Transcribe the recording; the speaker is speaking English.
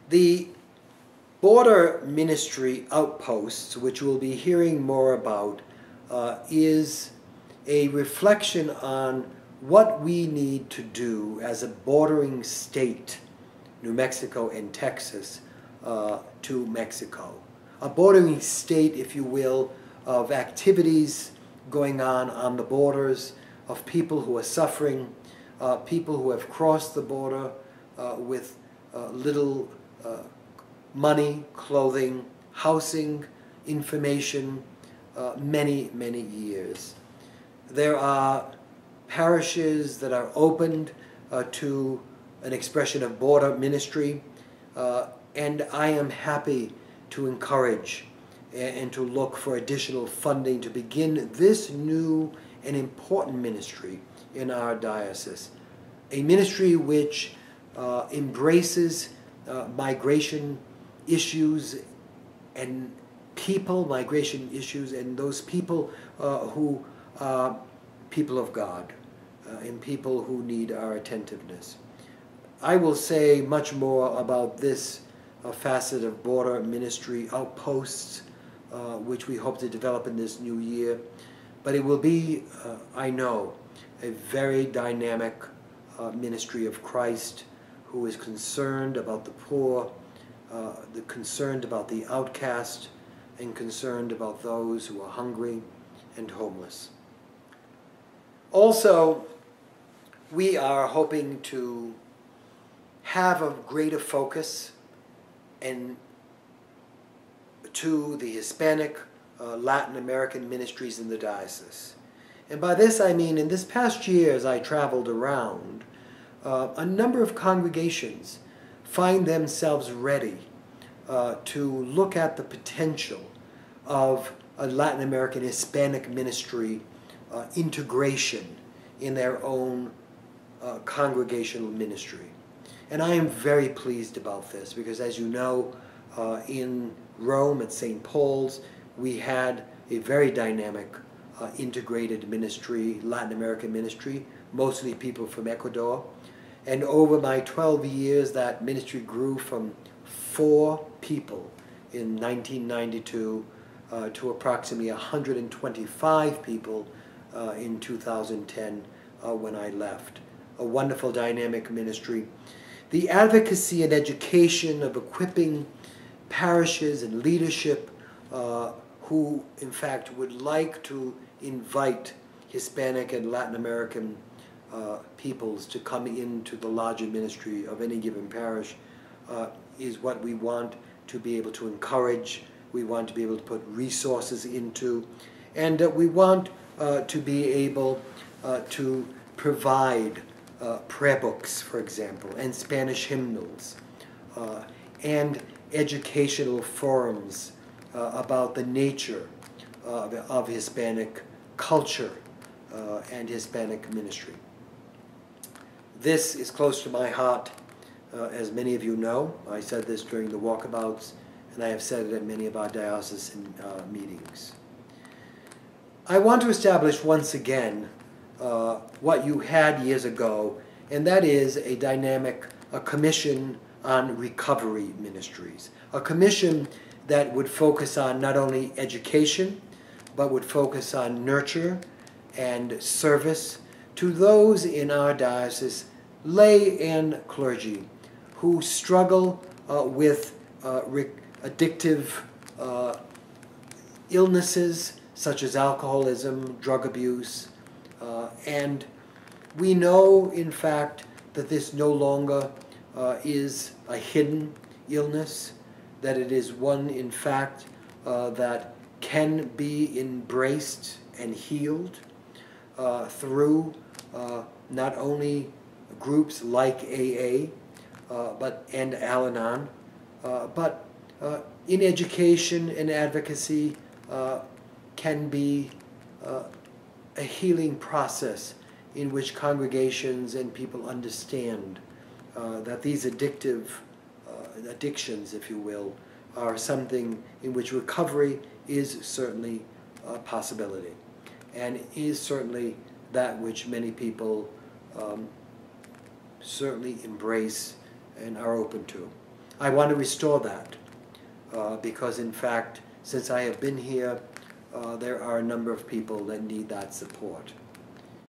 The border ministry outposts, which we'll be hearing more about, is a reflection on what we need to do as a bordering state, New Mexico and Texas, to Mexico. A bordering state, if you will, of activities going on the borders, of people who are suffering, people who have crossed the border with little money, clothing, housing, information, many, many years. There are parishes that are opened to an expression of border ministry, and I am happy to encourage and to look for additional funding to begin this new and important ministry in our diocese. A ministry which embraces migration issues and migration issues, and those people who are people of God and people who need our attentiveness. I will say much more about this facet of border ministry outposts, which we hope to develop in this new year. But it will be, I know, a very dynamic ministry of Christ who is concerned about the poor, concerned about the outcast, and concerned about those who are hungry and homeless. Also, we are hoping to have a greater focus and to the Hispanic, Latin American ministries in the diocese. And by this I mean, in this past year as I traveled around, a number of congregations find themselves ready to look at the potential of a Latin American Hispanic ministry integration in their own congregational ministry. And I am very pleased about this because, as you know, in Rome at St. Paul's, we had a very dynamic integrated ministry, Latin American ministry, mostly people from Ecuador. And over my 12 years, that ministry grew from 4 people in 1992 to approximately 125 people in 2010 when I left. A wonderful dynamic ministry. The advocacy and education of equipping parishes and leadership who, in fact, would like to invite Hispanic and Latin American peoples to come into the larger ministry of any given parish is what we want to be able to encourage, we want to be able to put resources into, and we want to be able to provide prayer books, for example, and Spanish hymnals, and educational forums about the nature of Hispanic culture and Hispanic ministry. This is close to my heart, as many of you know. I said this during the walkabouts, and I have said it at many of our diocesan meetings. I want to establish once again what you had years ago, and that is a dynamic, a commission on recovery ministries. A commission that would focus on not only education, but would focus on nurture and service to those in our diocese, lay and clergy, who struggle with addictive illnesses such as alcoholism, drug abuse, and we know, in fact, that this no longer is a hidden illness, that it is one, in fact, that can be embraced and healed through not only groups like AA and Al-Anon, but in education and advocacy can be a healing process in which congregations and people understand that these addictions, if you will, are something in which recovery is certainly a possibility, and is certainly that which many people certainly embrace and are open to. I want to restore that because, in fact, since I have been here, there are a number of people that need that support.